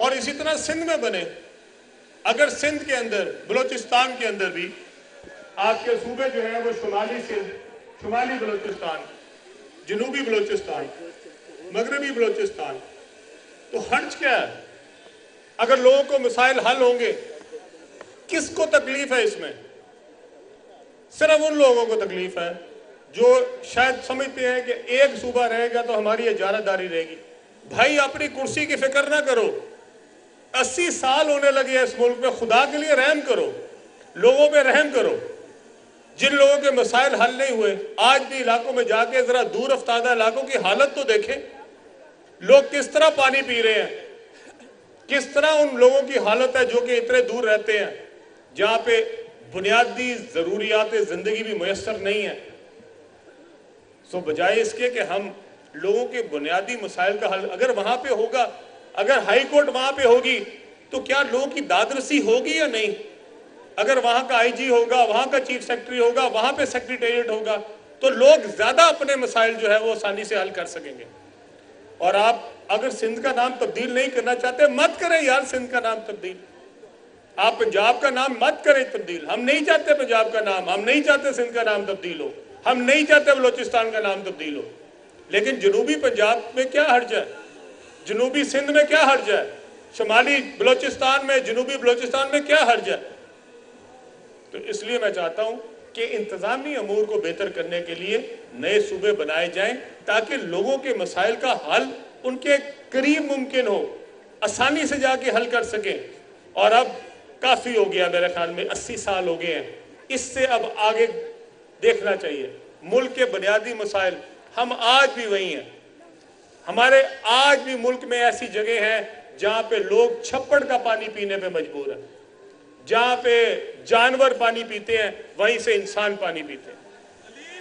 اور اسی طرح سندھ میں بنے. اگر سندھ کے اندر، بلوچستان کے اندر بھی آپ کے صوبے جو ہیں وہ شمالی سندھ، شمالی بلوچستان، جنوبی بلوچستان، مغربی بلوچستان، تو حرج کیا ہے؟ اگر لوگوں کو مسائل حل ہوں گے، کس کو تکلیف ہے اس میں؟ صرف ان لوگوں کو تکلیف ہے جو شاید سمجھتے ہیں کہ ایک صوبہ رہے گا تو ہماری اجارہ داری رہے گی. بھائی اپنی کرسی کی فکر نہ کرو. 80 سال ہونے لگے ہیں اس ملک میں. خدا کے لیے رحم کرو، لوگوں پہ رحم کرو. جن لوگوں کے مسائل حل نہیں ہوئے، آج بھی علاقوں میں جا کے ذرا دور افتادہ علاقوں کی حالت تو دیکھیں. لوگ کس طرح پانی پی رہے ہیں، کس طرح ان لوگوں کی حالت ہے جو کہ اتنے دور رہتے ہیں، جہاں پہ بنیادی ضروریات زندگی بھی میسر نہیں ہیں. سو بجائے اس کے کہ ہم لوگوں کے بنیادی مسائل کا حل اگر وہاں پہ ہوگا، اگر ہائی کورٹ وہاں پہ ہوگی تو کیا لوگوں کی دادرسی ہوگی یا نہیں؟ اگر وہاں کا آئی جی ہوگا، وہاں کا چیف سیکرٹری ہوگا، وہاں پہ سیکریٹریٹ ہوگا تو لوگ زیادہ اپنے مسائل جو ہے وہ آسانی سے حل کر سکیں گے. اور آپ اگر سندھ کا نام تبدیل نہیں کرنا چاہتے، مت کریں یار سندھ کا نام تبدیل. آپ پنجاب کا نام مت کریں تبدیل. ہم نہیں چاہتے پنجاب کا نام، ہم نہیں چاہتے سندھ کا نام تبدیل ہو، ہم نہیں چاہتے بلوچستان کا نام تبدیل ہو. لیکن جنوبی پنجاب میں کیا حرج ہے؟ جنوبی سندھ میں کیا حرج ہے؟ شمالی بلوچستان میں، جنوبی بلوچستان میں کیا حرج ہے؟ تو اس لیے میں چاہتا ہوں کہ انتظامی امور کو بہتر کرنے کے لیے نئے صوبے بنائے جائیں تاکہ لوگوں کے مسائل کا حل ان کے قریب ممکن ہو، آسانی سے جا کے حل کر سکیں. اور اب کافی ہو گیا، میرے خیال میں 80 سال ہو گئے ہیں. اس سے اب آگے دیکھنا چاہیے. ملک کے بنیادی مسائل، ہم آج بھی وہی ہیں. ہمارے آج بھی ملک میں ایسی جگہ ہیں جہاں پہ لوگ چھپڑ کا پانی پینے پہ مجبور ہیں. جہاں پہ جانور پانی پیتے ہیں وہیں سے انسان پانی پیتے ہیں.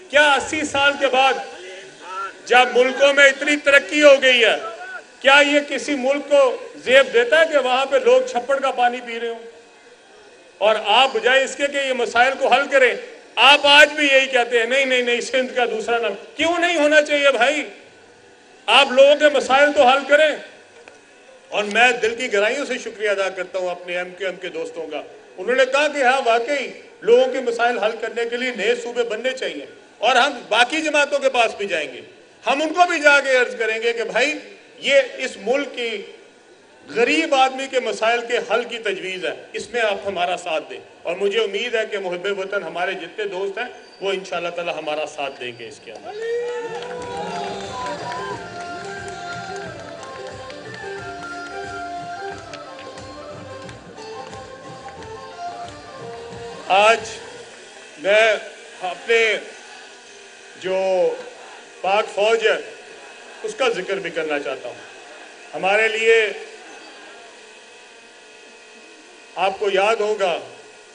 کیا 80 سال کے بعد جب ملکوں میں اتنی ترقی ہو گئی ہے، کیا یہ کسی ملک کو زیب دیتا ہے کہ وہاں پہ لوگ چھپڑ کا پانی پی رہے ہوں؟ اور آپ بجائے اس کے کہ یہ مسائل کو حل کریں، آپ آج بھی یہی کہتے ہیں نہیں نہیں نہیں سندھ کا دوسرا نام. کیوں نہیں ہونا چاہیے بھائی؟ آپ لوگوں کے مسائل تو حل کریں. اور میں دل کی گہرائیوں سے شکریہ ادا کرتا ہوں اپنے ایم کیو ایم کے دوستوں کا. انہوں نے کہا کہ ہاں واقعی لوگوں کے مسائل حل کرنے کے لیے نئے صوبے بننے چاہیے. اور ہم باقی جماعتوں کے پاس بھی جائیں گے، ہم ان کو بھی جا کے عرض کریں گے کہ بھائی یہ اس ملک کی غریب آدمی کے مسائل کے حل کی تجویز ہے، اس میں آپ ہمارا ساتھ دیں. اور مجھے امید ہے کہ محب وطن ہمارے جتنے دوست ہیں وہ انشاءاللہ تعالی ہمارا ساتھ دیں گے اس کے اندر. آج میں اپنے جو پاک فوج ہے اس کا ذکر بھی کرنا چاہتا ہوں. ہمارے لیے آپ کو یاد ہوگا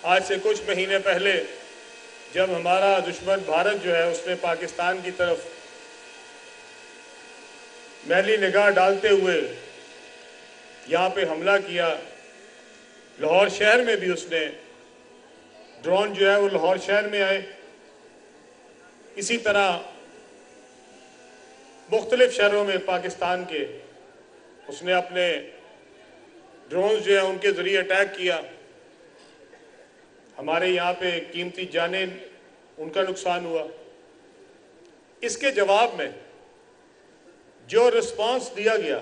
آج سے کچھ مہینے پہلے جب ہمارا دشمن بھارت جو ہے اس نے پاکستان کی طرف میلی نگاہ ڈالتے ہوئے یہاں پہ حملہ کیا. لاہور شہر میں بھی اس نے ڈرون جو ہے وہ لاہور شہر میں آئے. اسی طرح مختلف شہروں میں پاکستان کے اس نے اپنے ڈرونز جو ہے ان کے ذریعے اٹیک کیا. ہمارے یہاں پہ قیمتی جانیں ان کا نقصان ہوا. اس کے جواب میں جو رسپانس دیا گیا،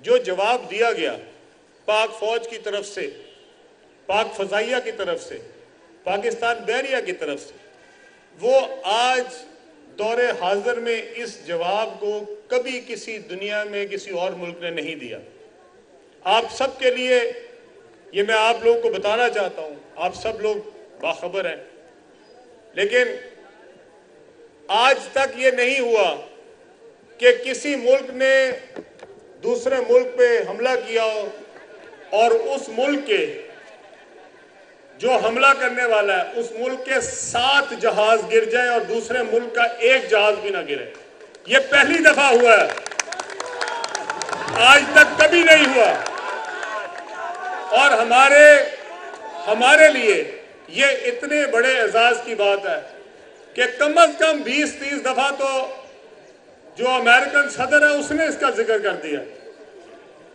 جو جواب دیا گیا پاک فوج کی طرف سے، پاک فضائیہ کی طرف سے، پاکستان بحریہ کی طرف سے، وہ آج دور حاضر میں اس جواب کو کبھی کسی دنیا میں کسی اور ملک نے نہیں دیا. آپ سب کے لیے یہ میں آپ لوگوں کو بتانا چاہتا ہوں، آپ سب لوگ باخبر ہیں، لیکن آج تک یہ نہیں ہوا کہ کسی ملک نے دوسرے ملک پہ حملہ کیا ہو اور اس ملک کے جو حملہ کرنے والا ہے اس ملک کے 7 جہاز گر جائیں اور دوسرے ملک کا 1 جہاز بھی نہ گرے. یہ پہلی دفعہ ہوا ہے، آج تک کبھی نہیں ہوا. اور ہمارے لیے یہ اتنے بڑے اعزاز کی بات ہے کہ کم از کم 20-30 دفعہ تو جو امریکن صدر ہے اس نے اس کا ذکر کر دیا.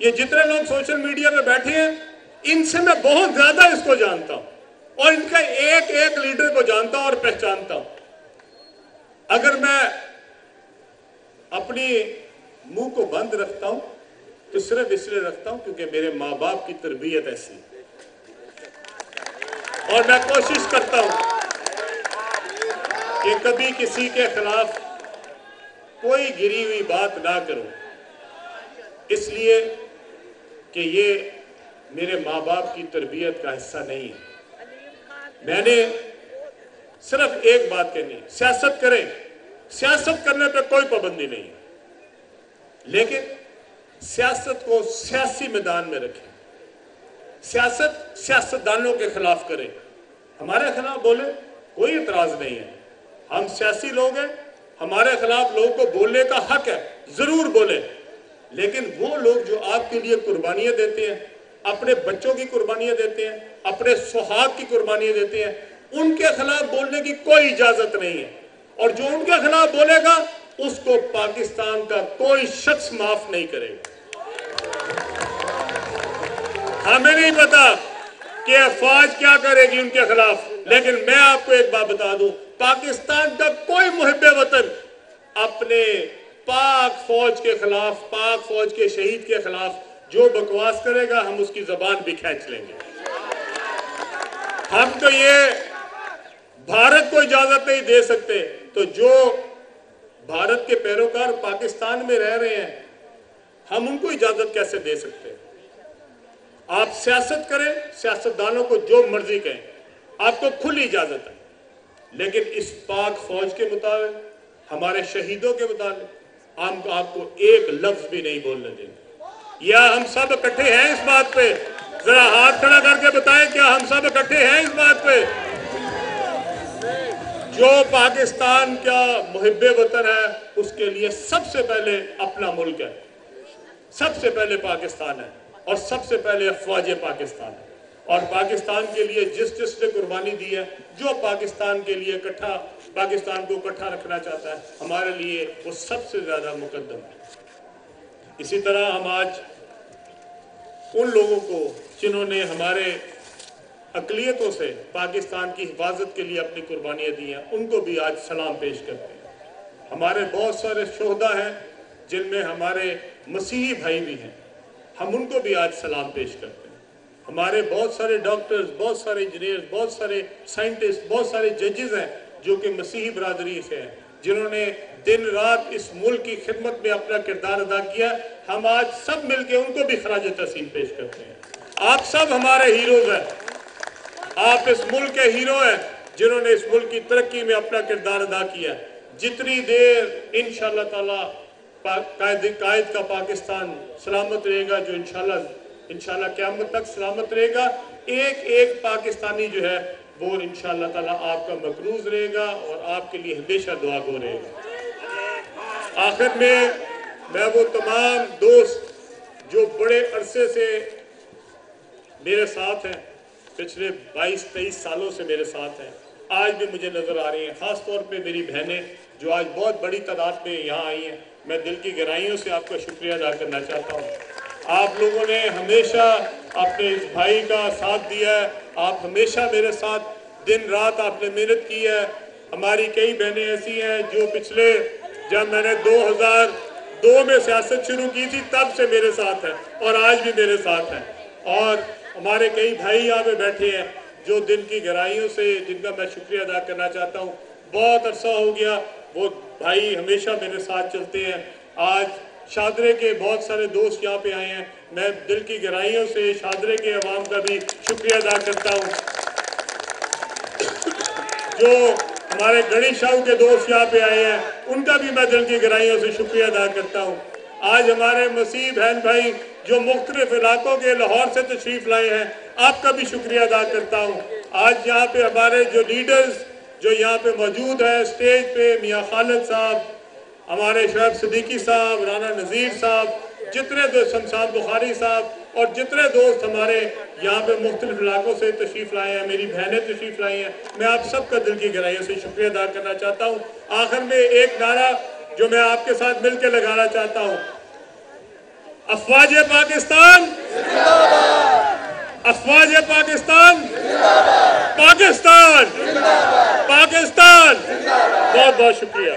یہ جتنے لوگ سوشل میڈیا پہ بیٹھے ہیں ان سے میں بہت زیادہ اس کو جانتا ہوں اور ان کا ایک ایک لیڈر کو جانتا ہوں اور پہچانتا ہوں. اگر میں اپنی منہ کو بند رکھتا ہوں تو صرف اس لیے رکھتا ہوں کیونکہ میرے ماں باپ کی تربیت ایسی ہے. اور میں کوشش کرتا ہوں کہ کبھی کسی کے خلاف کوئی گری ہوئی بات نہ کروں، اس لیے کہ یہ میرے ماں باپ کی تربیت کا حصہ نہیں ہے. میں نے صرف ایک بات کہنی ہے، سیاست کریں. سیاست کرنے پہ کوئی پابندی نہیں ہے، لیکن سیاست کو سیاسی میدان میں رکھیں. سیاست سیاستدانوں کے خلاف کریں، ہمارے خلاف بولیں، کوئی اعتراض نہیں ہے. ہم سیاسی لوگ ہیں، ہمارے خلاف لوگوں کو بولنے کا حق ہے، ضرور بولیں. لیکن وہ لوگ جو آپ کے لیے قربانیاں دیتے ہیں، اپنے بچوں کی قربانیاں دیتے ہیں، اپنے سہاگ کی قربانیاں دیتے ہیں، ان کے خلاف بولنے کی کوئی اجازت نہیں ہے. اور جو ان کے خلاف بولے گا اس کو پاکستان کا کوئی شخص معاف نہیں کرے گا. ہمیں نہیں پتا کہ افواج کیا کرے گی ان کے خلاف، لیکن میں آپ کو ایک بات بتا دوں، پاکستان کا کوئی محب وطن اپنے پاک فوج کے خلاف، پاک فوج کے شہید کے خلاف جو بکواس کرے گا ہم اس کی زبان بھی کھینچ لیں گے. ہم تو یہ بھارت کو اجازت نہیں دے سکتے، تو جو بھارت کے پیروکار پاکستان میں رہ رہے ہیں ہم ان کو اجازت کیسے دے سکتے ہیں؟ آپ سیاست کریں، سیاستدانوں کو جو مرضی کہیں، آپ کو کھلی اجازت ہے، لیکن اس پاک فوج کے مطابق، ہمارے شہیدوں کے مطابق ہم آپ کو ایک لفظ بھی نہیں بولنے دیں گے. یا ہم سب اکٹھے ہیں اس بات پہ؟ ذرا ہاتھ کھڑا کر کے بتائیں کیا ہم سب اکٹھے ہیں اس بات پہ؟ جو پاکستان کا محب وطن ہے اس کے لیے سب سے پہلے اپنا ملک ہے، سب سے پہلے پاکستان ہے، اور سب سے پہلے افواج پاکستان ہے. اور پاکستان کے لیے جس نے قربانی دی ہے، جو پاکستان کے لیے پاکستان کو اکٹھا رکھنا چاہتا ہے، ہمارے لیے وہ سب سے زیادہ مقدم ہے. اسی طرح ہم آج ان لوگوں کو جنہوں نے ہمارے اقلیتوں سے پاکستان کی حفاظت کے لیے اپنی قربانیاں دی ہیں ان کو بھی آج سلام پیش کرتے ہیں. ہمارے بہت سارے شہداء ہیں جن میں ہمارے مسیحی بھائی بھی ہیں، ہم ان کو بھی آج سلام پیش کرتے ہیں. ہمارے بہت سارے ڈاکٹرز، بہت سارے انجینئرز، بہت سارے سائنٹسٹ، بہت سارے ججز ہیں جو کہ مسیحی برادری سے ہیں، جنہوں نے دن رات اس ملک کی خدمت میں اپنا کردار ادا کیا. ہم آج سب مل کے ان کو بھی خراج تحسین پیش کرتے ہیں. آپ سب ہمارے ہیروز ہیں، آپ اس ملک کے ہیرو ہیں جنہوں نے اس ملک کی ترقی میں اپنا کردار ادا کیا. جتنی دیر انشاءاللہ تعالی قائد کا پاکستان سلامت رہے گا، جو انشاءاللہ قیامت تک سلامت رہے گا، ایک ایک پاکستانی جو ہے وہ انشاءاللہ تعالی آپ کا مقروض رہے گا اور آپ کے لیے ہمیشہ دعا گو رہے گا. آخر میں وہ تمام دوست جو بڑے عرصے سے میرے ساتھ ہیں، پچھلے 22-23 سالوں سے میرے ساتھ ہیں، آج بھی مجھے نظر آ رہی ہیں، خاص طور پہ میری بہنیں جو آج بہت بڑی تعداد میں یہاں آئی ہیں، میں دل کی گہرائیوں سے آپ کا شکریہ ادا کرنا چاہتا ہوں. آپ لوگوں نے ہمیشہ اپنے اس بھائی کا ساتھ دیا ہے، آپ ہمیشہ میرے ساتھ دن رات آپ نے محنت کی ہے. ہماری کئی بہنیں ایسی ہیں جو پچھلے جب میں نے 2002 میں سیاست شروع کی تھی تب سے میرے ساتھ ہیں اور آج بھی میرے ساتھ ہیں. اور ہمارے کئی بھائی یہاں پہ بیٹھے ہیں جو دل کی گہرائیوں سے جن کا میں شکریہ ادا کرنا چاہتا ہوں. بہت عرصہ ہو گیا، وہ بھائی ہمیشہ میرے ساتھ چلتے ہیں. آج شادرے کے بہت سارے دوست یہاں پہ آئے ہیں، میں دل کی گہرائیوں سے شادرے کے عوام کا بھی شکریہ ادا کرتا ہوں. جو ہمارے گڑی شاہو کے دوست یہاں پہ آئے ہیں ان کا بھی میں دل کی گہرائیوں سے شکریہ ادا کرتا ہوں. آج ہمارے مسیح بہن بھائی جو مختلف علاقوں کے لاہور سے تشریف لائے ہیں، آپ کا بھی شکریہ ادا کرتا ہوں. آج یہاں پہ ہمارے جو لیڈرز جو یہاں پہ موجود ہیں اسٹیج پہ، میاں خالد صاحب، ہمارے شعیب صدیقی صاحب، رانا نذیر صاحب، جتنے دوست شمشاد بخاری صاحب اور جتنے دوست ہمارے یہاں پہ مختلف علاقوں سے تشریف لائے ہیں، میری بہنیں تشریف لائی ہیں، میں آپ سب کا دل کی گہرائیوں سے شکریہ ادا کرنا چاہتا ہوں. آخر میں ایک نعرہ جو میں آپ کے ساتھ مل کے لگانا چاہتا ہوں، افواج پاکستان افواج پاکستان پاکستان پاکستان بہت بہت شکریہ.